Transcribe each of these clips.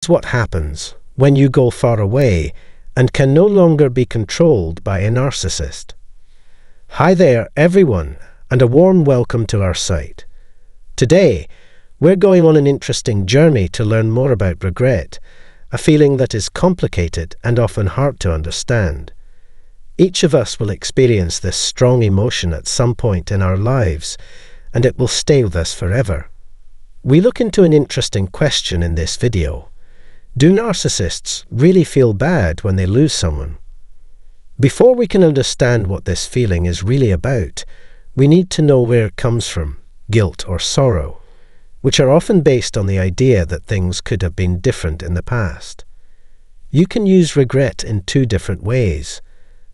is what happens when you go far away and can no longer be controlled by a narcissist. Hi there, everyone, and a warm welcome to our site. Today, we're going on an interesting journey to learn more about regret, a feeling that is complicated and often hard to understand. Each of us will experience this strong emotion at some point in our lives, and it will stay with us forever. We look into an interesting question in this video. Do narcissists really feel bad when they lose someone? Before we can understand what this feeling is really about, we need to know where it comes from, guilt or sorrow, which are often based on the idea that things could have been different in the past. You can use regret in two different ways: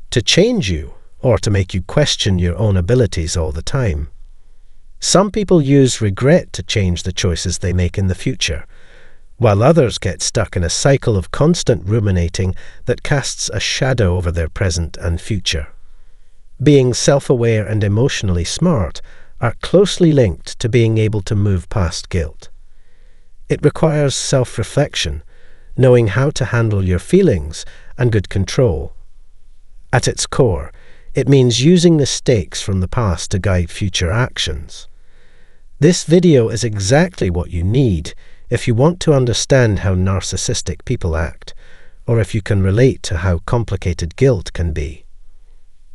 to change you or to make you question your own abilities all the time. Some people use regret to change the choices they make in the future, while others get stuck in a cycle of constant ruminating that casts a shadow over their present and future. Being self-aware and emotionally smart are closely linked to being able to move past guilt. It requires self-reflection, knowing how to handle your feelings, and good control. At its core, it means using mistakes from the past to guide future actions. This video is exactly what you need if you want to understand how narcissistic people act, or if you can relate to how complicated guilt can be.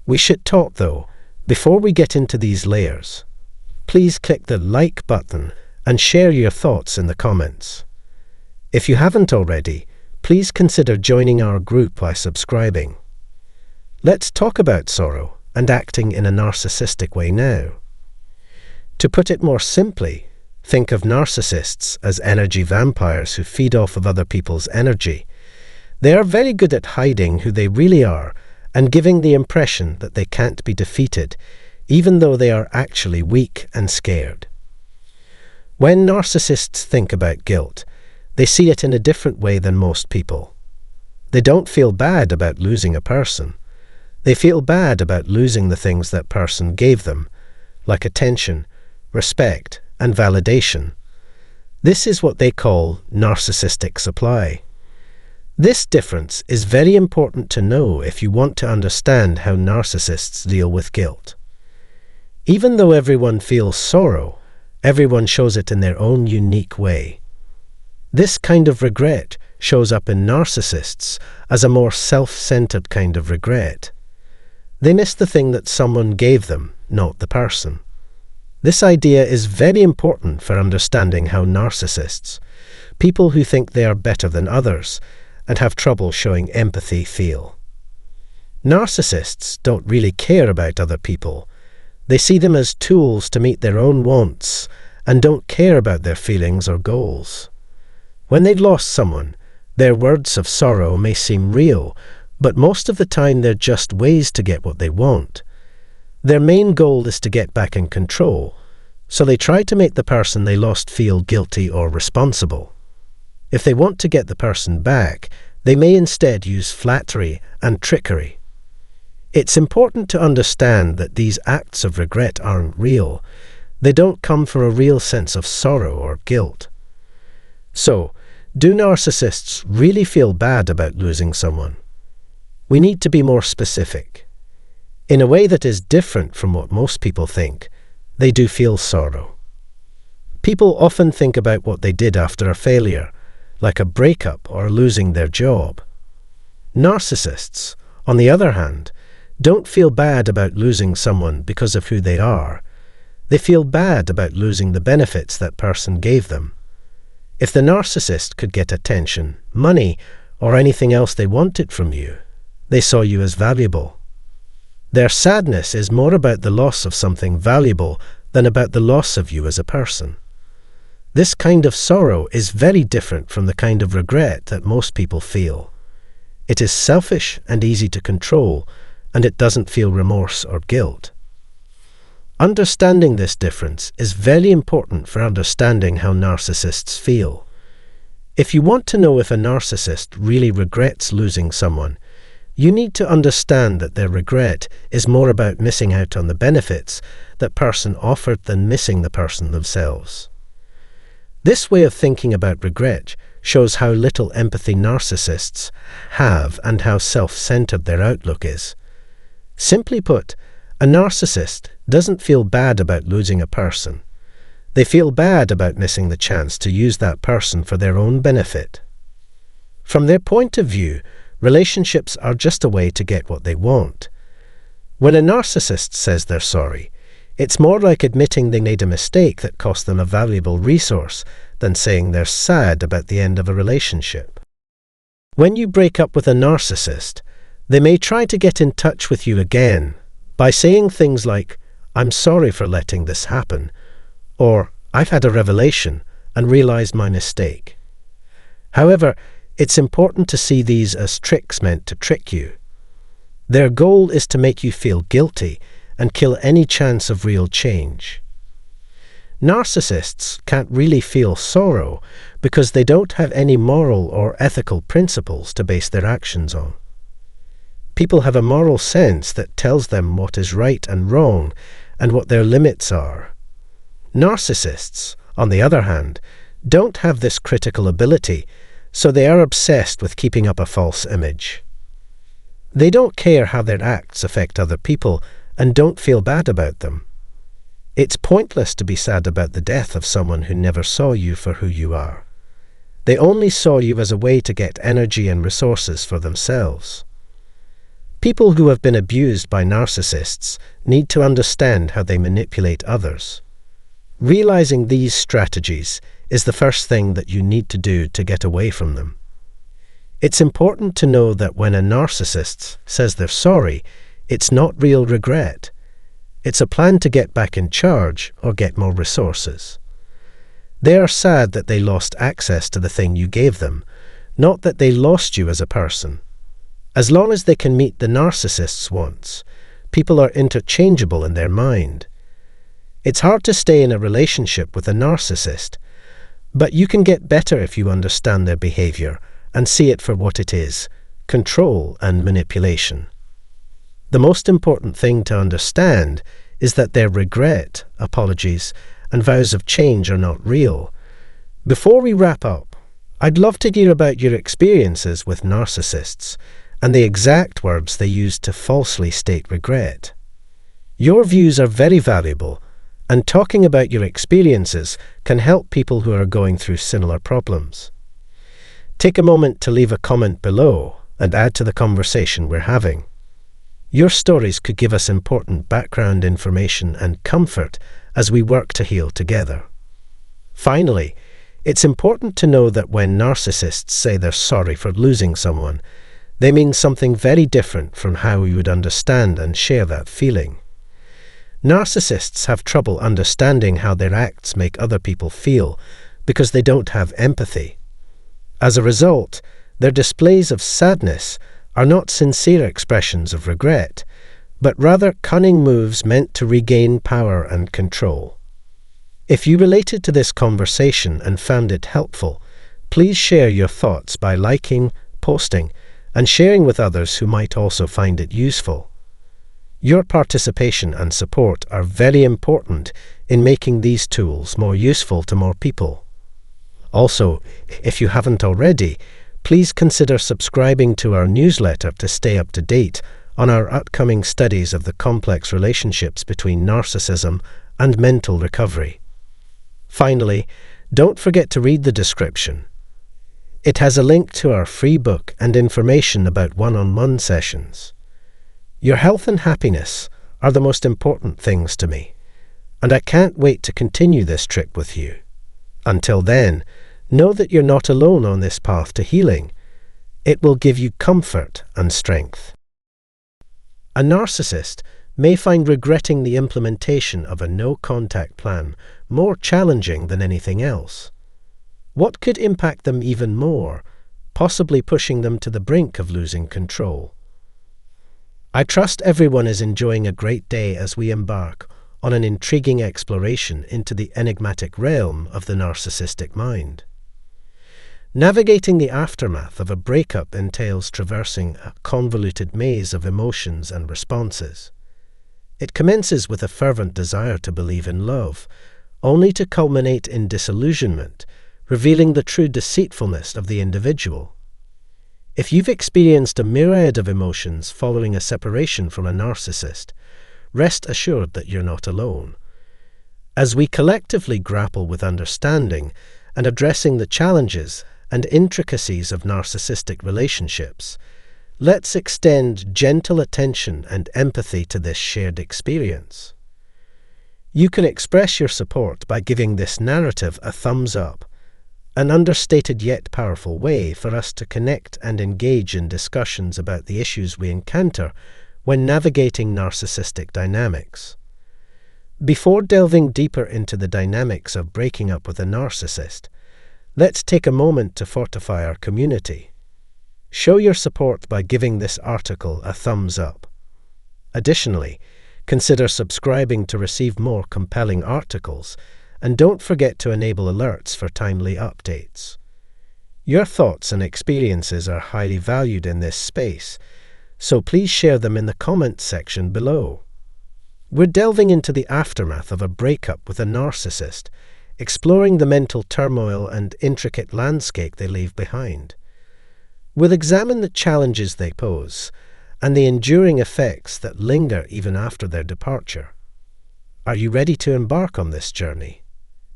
We should talk, though, before we get into these layers. Please click the like button and share your thoughts in the comments. If you haven't already, please consider joining our group by subscribing. Let's talk about sorrow and acting in a narcissistic way now. To put it more simply, think of narcissists as energy vampires who feed off of other people's energy. They are very good at hiding who they really are and giving the impression that they can't be defeated, even though they are actually weak and scared. When narcissists think about guilt, they see it in a different way than most people. They don't feel bad about losing a person. They feel bad about losing the things that person gave them, like attention, respect, and validation. This is what they call narcissistic supply. This difference is very important to know if you want to understand how narcissists deal with guilt. Even though everyone feels sorrow, everyone shows it in their own unique way. This kind of regret shows up in narcissists as a more self-centered kind of regret. They miss the thing that someone gave them, not the person. This idea is very important for understanding how narcissists, people who think they are better than others and have trouble showing empathy, feel. Narcissists don't really care about other people. They see them as tools to meet their own wants and don't care about their feelings or goals. When they've lost someone, their words of sorrow may seem real, but most of the time they're just ways to get what they want. Their main goal is to get back in control, so they try to make the person they lost feel guilty or responsible. If they want to get the person back, they may instead use flattery and trickery. It's important to understand that these acts of regret aren't real. They don't come from a real sense of sorrow or guilt. So, do narcissists really feel bad about losing someone? We need to be more specific. In a way that is different from what most people think, they do feel sorrow. People often think about what they did after a failure, like a breakup or losing their job. Narcissists, on the other hand, don't feel bad about losing someone because of who they are. They feel bad about losing the benefits that person gave them. If the narcissist could get attention, money, or anything else they wanted from you, they saw you as valuable. Their sadness is more about the loss of something valuable than about the loss of you as a person. This kind of sorrow is very different from the kind of regret that most people feel. It is selfish and easy to control, and it doesn't feel remorse or guilt. Understanding this difference is very important for understanding how narcissists feel. If you want to know if a narcissist really regrets losing someone, you need to understand that their regret is more about missing out on the benefits that person offered than missing the person themselves. This way of thinking about regret shows how little empathy narcissists have and how self-centered their outlook is. Simply put, a narcissist doesn't feel bad about losing a person. They feel bad about missing the chance to use that person for their own benefit. From their point of view, relationships are just a way to get what they want. When a narcissist says they're sorry, it's more like admitting they made a mistake that cost them a valuable resource than saying they're sad about the end of a relationship. When you break up with a narcissist, they may try to get in touch with you again by saying things like, "I'm sorry for letting this happen," or "I've had a revelation and realized my mistake." However, it's important to see these as tricks meant to trick you. Their goal is to make you feel guilty and kill any chance of real change. Narcissists can't really feel sorrow because they don't have any moral or ethical principles to base their actions on. People have a moral sense that tells them what is right and wrong and what their limits are. Narcissists, on the other hand, don't have this critical ability, so they are obsessed with keeping up a false image. They don't care how their acts affect other people and don't feel bad about them. It's pointless to be sad about the death of someone who never saw you for who you are. They only saw you as a way to get energy and resources for themselves. People who have been abused by narcissists need to understand how they manipulate others. Realizing these strategies is the first thing that you need to do to get away from them. It's important to know that when a narcissist says they're sorry, it's not real regret. It's a plan to get back in charge or get more resources. They are sad that they lost access to the thing you gave them, not that they lost you as a person. As long as they can meet the narcissist's wants, people are interchangeable in their mind. It's hard to stay in a relationship with a narcissist, but you can get better if you understand their behavior and see it for what it is: control and manipulation. The most important thing to understand is that their regret, apologies, and vows of change are not real. Before we wrap up, I'd love to hear about your experiences with narcissists and the exact words they use to falsely state regret. Your views are very valuable, and talking about your experiences can help people who are going through similar problems. Take a moment to leave a comment below and add to the conversation we're having. Your stories could give us important background information and comfort as we work to heal together. Finally, it's important to know that when narcissists say they're sorry for losing someone, they mean something very different from how we would understand and share that feeling. Narcissists have trouble understanding how their acts make other people feel because they don't have empathy. As a result, their displays of sadness are not sincere expressions of regret, but rather cunning moves meant to regain power and control. If you related to this conversation and found it helpful, please share your thoughts by liking, posting, and sharing with others who might also find it useful. Your participation and support are very important in making these tools more useful to more people. Also, if you haven't already, please consider subscribing to our newsletter to stay up to date on our upcoming studies of the complex relationships between narcissism and mental recovery. Finally, don't forget to read the description. It has a link to our free book and information about one-on-one sessions. Your health and happiness are the most important things to me, and I can't wait to continue this trip with you. Until then, know that you're not alone on this path to healing. It will give you comfort and strength. A narcissist may find regretting the implementation of a no-contact plan more challenging than anything else. What could impact them even more, possibly pushing them to the brink of losing control? I trust everyone is enjoying a great day as we embark on an intriguing exploration into the enigmatic realm of the narcissistic mind. Navigating the aftermath of a breakup entails traversing a convoluted maze of emotions and responses. It commences with a fervent desire to believe in love, only to culminate in disillusionment, revealing the true deceitfulness of the individual. If you've experienced a myriad of emotions following a separation from a narcissist, rest assured that you're not alone. As we collectively grapple with understanding and addressing the challenges and intricacies of narcissistic relationships, let's extend gentle attention and empathy to this shared experience. You can express your support by giving this narrative a thumbs up, an understated yet powerful way for us to connect and engage in discussions about the issues we encounter when navigating narcissistic dynamics. Before delving deeper into the dynamics of breaking up with a narcissist, let's take a moment to fortify our community. Show your support by giving this article a thumbs up. Additionally, consider subscribing to receive more compelling articles, and don't forget to enable alerts for timely updates. Your thoughts and experiences are highly valued in this space, so please share them in the comments section below. We're delving into the aftermath of a breakup with a narcissist, exploring the mental turmoil and intricate landscape they leave behind. We'll examine the challenges they pose and the enduring effects that linger even after their departure. Are you ready to embark on this journey?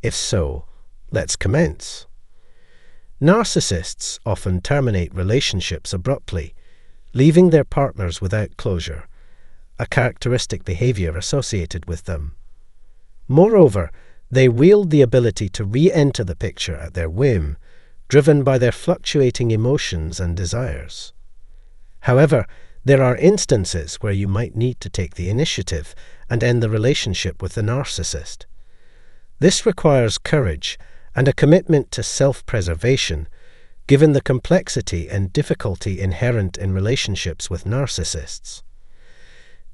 If so, let's commence. Narcissists often terminate relationships abruptly, leaving their partners without closure, a characteristic behavior associated with them. Moreover, they wield the ability to re-enter the picture at their whim, driven by their fluctuating emotions and desires. However, there are instances where you might need to take the initiative and end the relationship with the narcissist. This requires courage and a commitment to self-preservation, given the complexity and difficulty inherent in relationships with narcissists.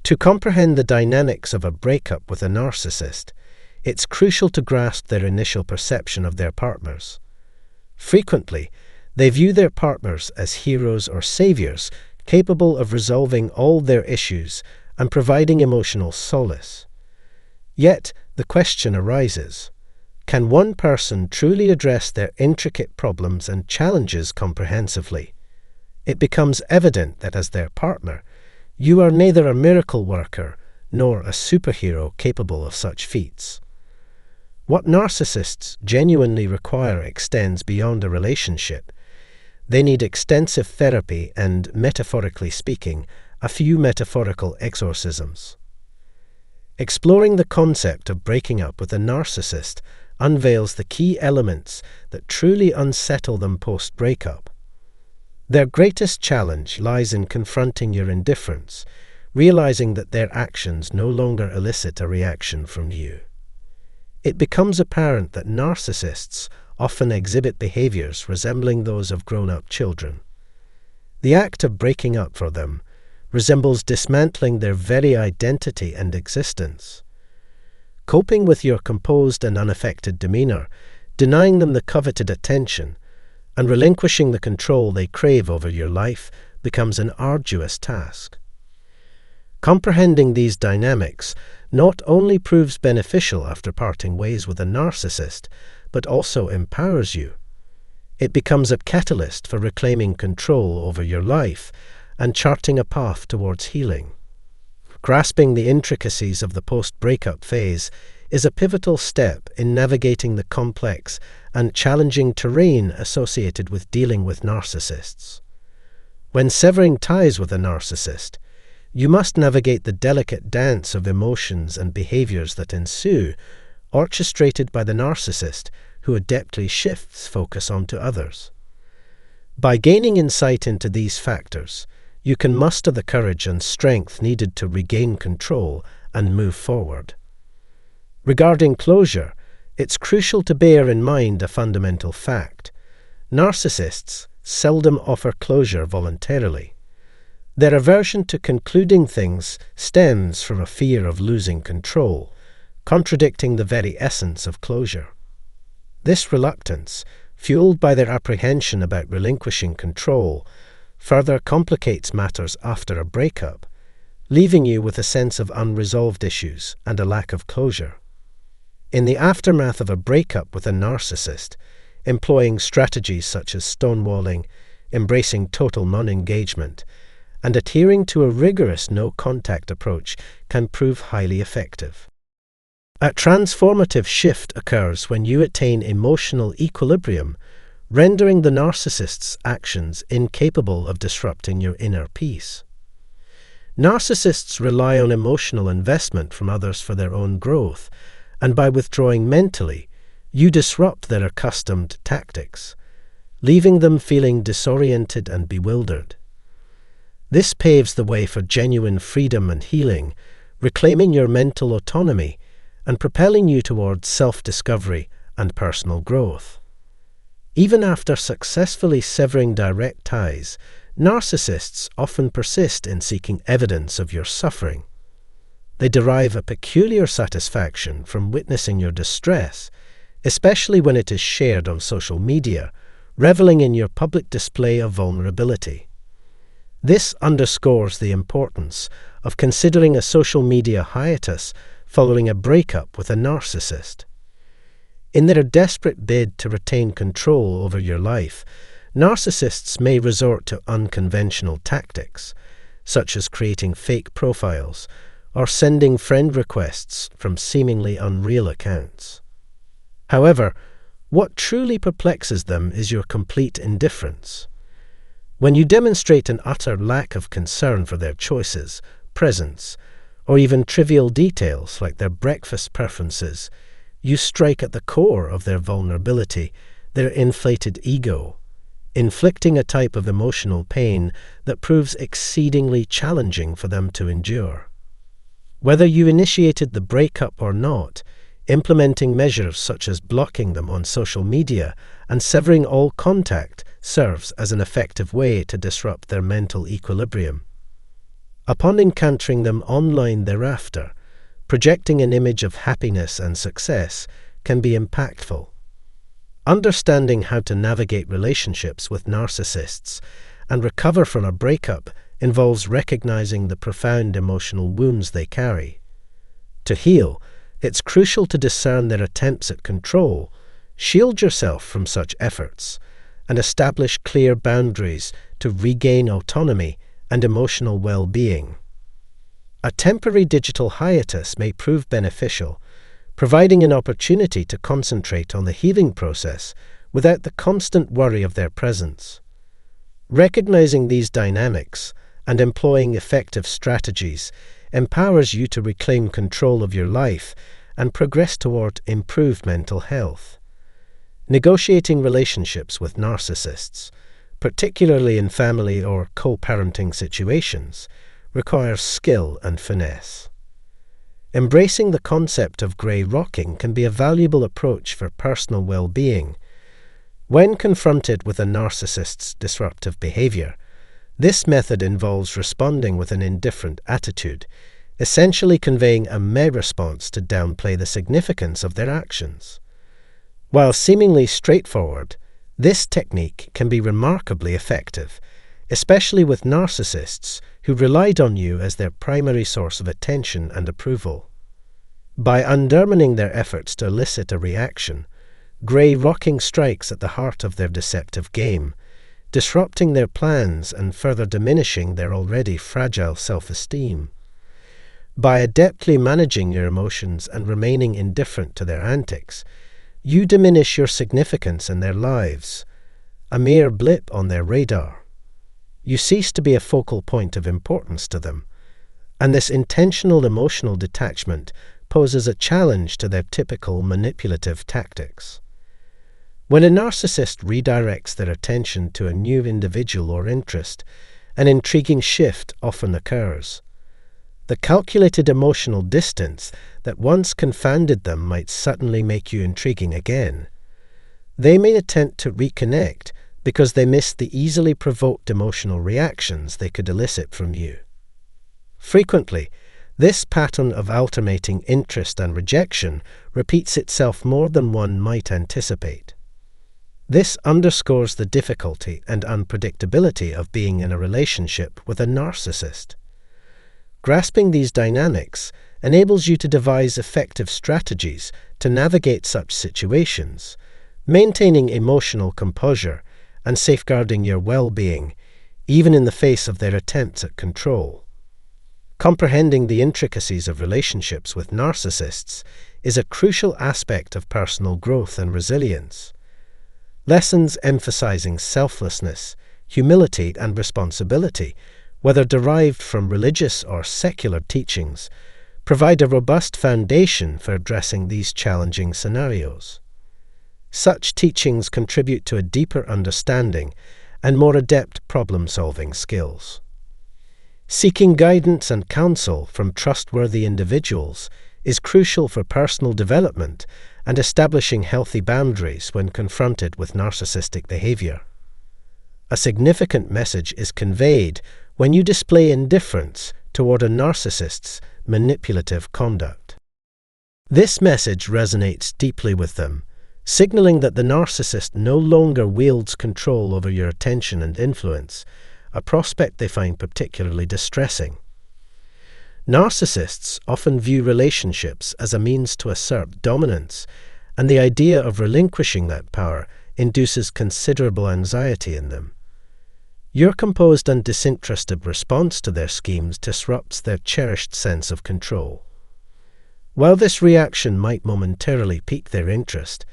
To comprehend the dynamics of a breakup with a narcissist, it's crucial to grasp their initial perception of their partners. Frequently, they view their partners as heroes or saviors, capable of resolving all their issues and providing emotional solace. Yet, the question arises, can one person truly address their intricate problems and challenges comprehensively? It becomes evident that as their partner, you are neither a miracle worker nor a superhero capable of such feats. What narcissists genuinely require extends beyond a relationship. They need extensive therapy and, metaphorically speaking, a few metaphorical exorcisms. Exploring the concept of breaking up with a narcissist unveils the key elements that truly unsettle them post-breakup. Their greatest challenge lies in confronting your indifference, realizing that their actions no longer elicit a reaction from you. It becomes apparent that narcissists often exhibit behaviors resembling those of grown-up children. The act of breaking up for them resembles dismantling their very identity and existence. Coping with your composed and unaffected demeanor, denying them the coveted attention, and relinquishing the control they crave over your life becomes an arduous task. Comprehending these dynamics not only proves beneficial after parting ways with a narcissist, but also empowers you. It becomes a catalyst for reclaiming control over your life and charting a path towards healing. Grasping the intricacies of the post-breakup phase is a pivotal step in navigating the complex and challenging terrain associated with dealing with narcissists. When severing ties with a narcissist, you must navigate the delicate dance of emotions and behaviors that ensue, orchestrated by the narcissist who adeptly shifts focus onto others. By gaining insight into these factors, you can muster the courage and strength needed to regain control and move forward. Regarding closure, it's crucial to bear in mind a fundamental fact. Narcissists seldom offer closure voluntarily. Their aversion to concluding things stems from a fear of losing control, contradicting the very essence of closure. This reluctance, fueled by their apprehension about relinquishing control, further complicates matters after a breakup, leaving you with a sense of unresolved issues and a lack of closure. In the aftermath of a breakup with a narcissist, employing strategies such as stonewalling, embracing total non-engagement, and adhering to a rigorous no-contact approach can prove highly effective. A transformative shift occurs when you attain emotional equilibrium, rendering the narcissist's actions incapable of disrupting your inner peace. Narcissists rely on emotional investment from others for their own growth, and by withdrawing mentally, you disrupt their accustomed tactics, leaving them feeling disoriented and bewildered. This paves the way for genuine freedom and healing, reclaiming your mental autonomy and propelling you towards self-discovery and personal growth. Even after successfully severing direct ties, narcissists often persist in seeking evidence of your suffering. They derive a peculiar satisfaction from witnessing your distress, especially when it is shared on social media, reveling in your public display of vulnerability. This underscores the importance of considering a social media hiatus following a breakup with a narcissist. In their desperate bid to retain control over your life, narcissists may resort to unconventional tactics, such as creating fake profiles or sending friend requests from seemingly unreal accounts. However, what truly perplexes them is your complete indifference. When you demonstrate an utter lack of concern for their choices, presence, or even trivial details like their breakfast preferences, you strike at the core of their vulnerability, their inflated ego, inflicting a type of emotional pain that proves exceedingly challenging for them to endure. Whether you initiated the breakup or not, implementing measures such as blocking them on social media and severing all contact serves as an effective way to disrupt their mental equilibrium. Upon encountering them online thereafter, projecting an image of happiness and success can be impactful. Understanding how to navigate relationships with narcissists and recover from a breakup involves recognizing the profound emotional wounds they carry. To heal, it's crucial to discern their attempts at control, shield yourself from such efforts, and establish clear boundaries to regain autonomy and emotional well-being. A temporary digital hiatus may prove beneficial, providing an opportunity to concentrate on the healing process without the constant worry of their presence. Recognizing these dynamics and employing effective strategies empowers you to reclaim control of your life and progress toward improved mental health. Negotiating relationships with narcissists, particularly in family or co-parenting situations, requires skill and finesse. Embracing the concept of grey rocking can be a valuable approach for personal well-being. When confronted with a narcissist's disruptive behavior, this method involves responding with an indifferent attitude, essentially conveying a meh response to downplay the significance of their actions. While seemingly straightforward, this technique can be remarkably effective, especially with narcissists who relied on you as their primary source of attention and approval. By undermining their efforts to elicit a reaction, grey rocking strikes at the heart of their deceptive game, disrupting their plans and further diminishing their already fragile self-esteem. By adeptly managing your emotions and remaining indifferent to their antics, you diminish your significance in their lives, a mere blip on their radar. You cease to be a focal point of importance to them, and this intentional emotional detachment poses a challenge to their typical manipulative tactics. When a narcissist redirects their attention to a new individual or interest, an intriguing shift often occurs. The calculated emotional distance that once confounded them might suddenly make you intriguing again. They may attempt to reconnect because they missed the easily provoked emotional reactions they could elicit from you. Frequently, this pattern of alternating interest and rejection repeats itself more than one might anticipate. This underscores the difficulty and unpredictability of being in a relationship with a narcissist. Grasping these dynamics enables you to devise effective strategies to navigate such situations, maintaining emotional composure and safeguarding your well-being, even in the face of their attempts at control. Comprehending the intricacies of relationships with narcissists is a crucial aspect of personal growth and resilience. Lessons emphasizing selflessness, humility, and responsibility, whether derived from religious or secular teachings, provide a robust foundation for addressing these challenging scenarios. Such teachings contribute to a deeper understanding and more adept problem-solving skills. Seeking guidance and counsel from trustworthy individuals is crucial for personal development and establishing healthy boundaries when confronted with narcissistic behavior. A significant message is conveyed when you display indifference toward a narcissist's manipulative conduct. This message resonates deeply with them, signaling that the narcissist no longer wields control over your attention and influence, a prospect they find particularly distressing. Narcissists often view relationships as a means to assert dominance, and the idea of relinquishing that power induces considerable anxiety in them. Your composed and disinterested response to their schemes disrupts their cherished sense of control. While this reaction might momentarily pique their interest,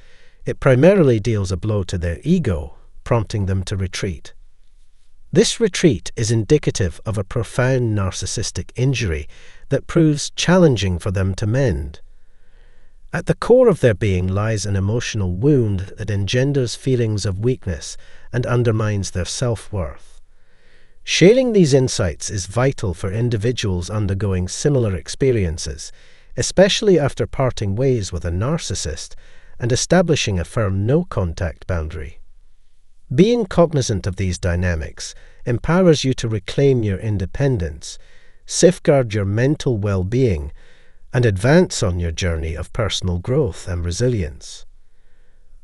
it primarily deals a blow to their ego, prompting them to retreat. This retreat is indicative of a profound narcissistic injury that proves challenging for them to mend. At the core of their being lies an emotional wound that engenders feelings of weakness and undermines their self-worth. Sharing these insights is vital for individuals undergoing similar experiences, especially after parting ways with a narcissist and establishing a firm no-contact boundary. Being cognizant of these dynamics empowers you to reclaim your independence, safeguard your mental well-being, and advance on your journey of personal growth and resilience.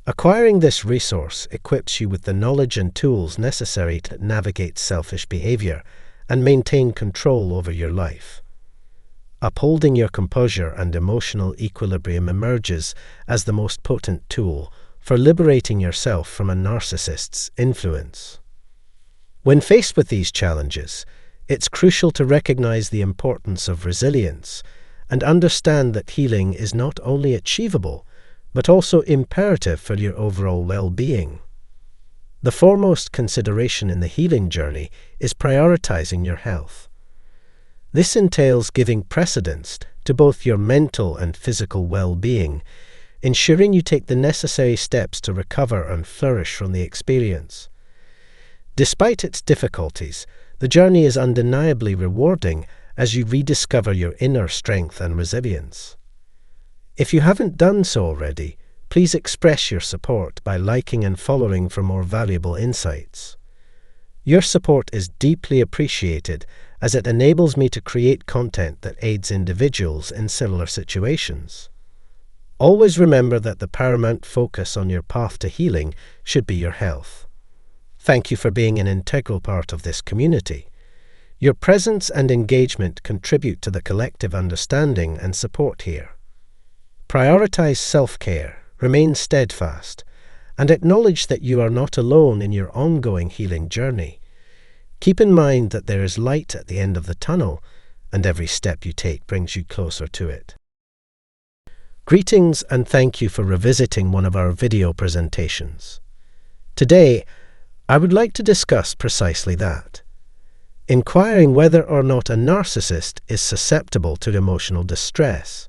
Acquiring this resource equips you with the knowledge and tools necessary to navigate selfish behavior and maintain control over your life. Upholding your composure and emotional equilibrium emerges as the most potent tool for liberating yourself from a narcissist's influence. When faced with these challenges, it's crucial to recognize the importance of resilience and understand that healing is not only achievable, but also imperative for your overall well-being. The foremost consideration in the healing journey is prioritizing your health. This entails giving precedence to both your mental and physical well-being, ensuring you take the necessary steps to recover and flourish from the experience. Despite its difficulties, the journey is undeniably rewarding as you rediscover your inner strength and resilience. If you haven't done so already, please express your support by liking and following for more valuable insights. Your support is deeply appreciated as it enables me to create content that aids individuals in similar situations. Always remember that the paramount focus on your path to healing should be your health. Thank you for being an integral part of this community. Your presence and engagement contribute to the collective understanding and support here. Prioritize self-care, remain steadfast, and acknowledge that you are not alone in your ongoing healing journey. Keep in mind that there is light at the end of the tunnel, and every step you take brings you closer to it. Greetings and thank you for revisiting one of our video presentations. Today, I would like to discuss precisely that. Inquiring whether or not a narcissist is susceptible to emotional distress.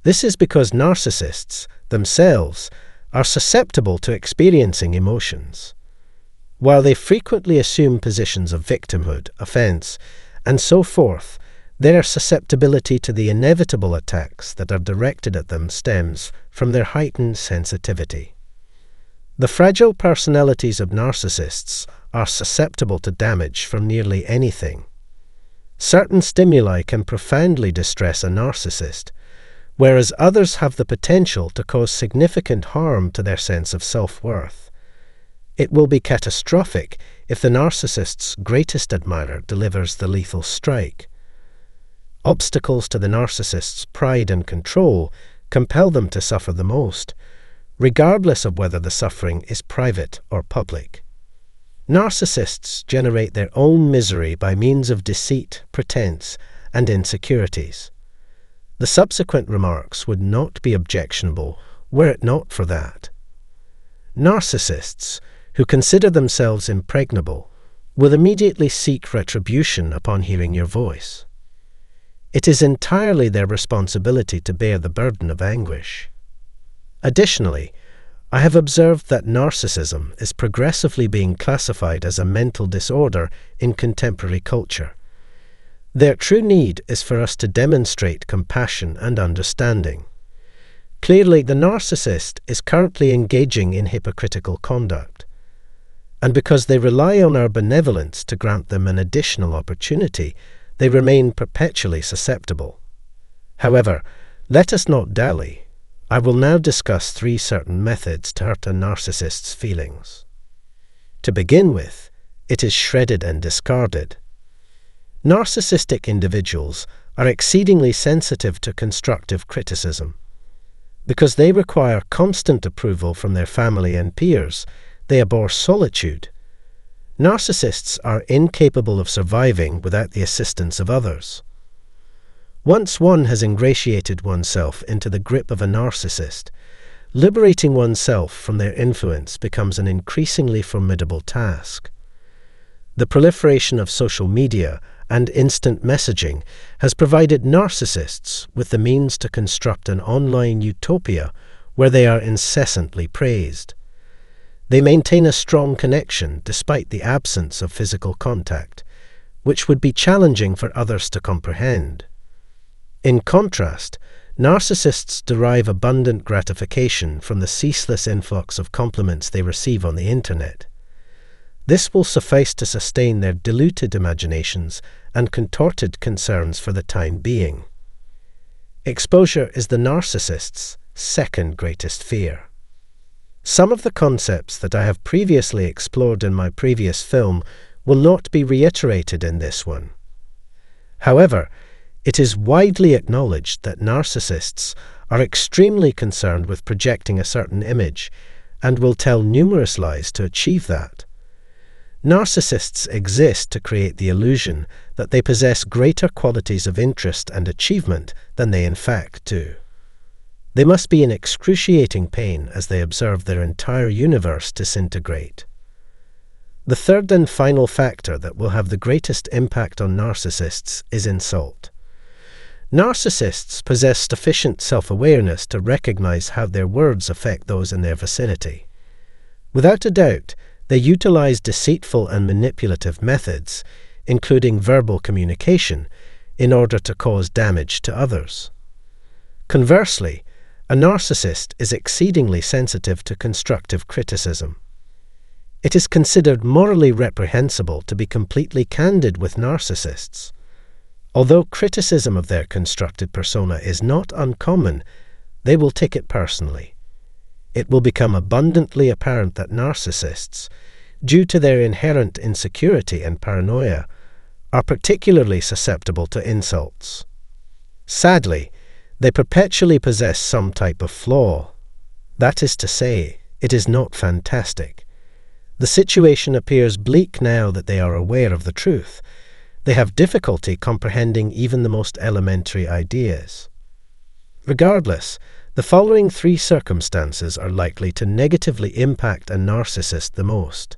This is because narcissists themselves are susceptible to experiencing emotions. While they frequently assume positions of victimhood, offense, and so forth, their susceptibility to the inevitable attacks that are directed at them stems from their heightened sensitivity. The fragile personalities of narcissists are susceptible to damage from nearly anything. Certain stimuli can profoundly distress a narcissist, whereas others have the potential to cause significant harm to their sense of self-worth. It will be catastrophic if the narcissist's greatest admirer delivers the lethal strike. Obstacles to the narcissist's pride and control compel them to suffer the most, regardless of whether the suffering is private or public. Narcissists generate their own misery by means of deceit, pretense, and insecurities. The subsequent remarks would not be objectionable were it not for that. Narcissists, who consider themselves impregnable, will immediately seek retribution upon hearing your voice. It is entirely their responsibility to bear the burden of anguish. Additionally, I have observed that narcissism is progressively being classified as a mental disorder in contemporary culture. Their true need is for us to demonstrate compassion and understanding. Clearly, the narcissist is currently engaging in hypocritical conduct, and because they rely on our benevolence to grant them an additional opportunity, they remain perpetually susceptible. However, let us not dally. I will now discuss 3 certain methods to hurt a narcissist's feelings. To begin with, it is shredded and discarded. Narcissistic individuals are exceedingly sensitive to constructive criticism. Because they require constant approval from their family and peers, they abhor solitude. Narcissists are incapable of surviving without the assistance of others. Once one has ingratiated oneself into the grip of a narcissist, liberating oneself from their influence becomes an increasingly formidable task. The proliferation of social media and instant messaging has provided narcissists with the means to construct an online utopia where they are incessantly praised. They maintain a strong connection despite the absence of physical contact, which would be challenging for others to comprehend. In contrast, narcissists derive abundant gratification from the ceaseless influx of compliments they receive on the internet. This will suffice to sustain their diluted imaginations and contorted concerns for the time being. Exposure is the narcissist's second greatest fear. Some of the concepts that I have previously explored in my previous film will not be reiterated in this one. However, it is widely acknowledged that narcissists are extremely concerned with projecting a certain image and will tell numerous lies to achieve that. Narcissists exist to create the illusion that they possess greater qualities of interest and achievement than they in fact do. They must be in excruciating pain as they observe their entire universe disintegrate. The third and final factor that will have the greatest impact on narcissists is insult. Narcissists possess sufficient self-awareness to recognize how their words affect those in their vicinity. Without a doubt, they utilize deceitful and manipulative methods, including verbal communication, in order to cause damage to others. Conversely, a narcissist is exceedingly sensitive to constructive criticism. It is considered morally reprehensible to be completely candid with narcissists. Although criticism of their constructed persona is not uncommon, they will take it personally. It will become abundantly apparent that narcissists, due to their inherent insecurity and paranoia, are particularly susceptible to insults. Sadly, they perpetually possess some type of flaw. That is to say, it is not fantastic. The situation appears bleak now that they are aware of the truth. They have difficulty comprehending even the most elementary ideas. Regardless, the following 3 circumstances are likely to negatively impact a narcissist the most.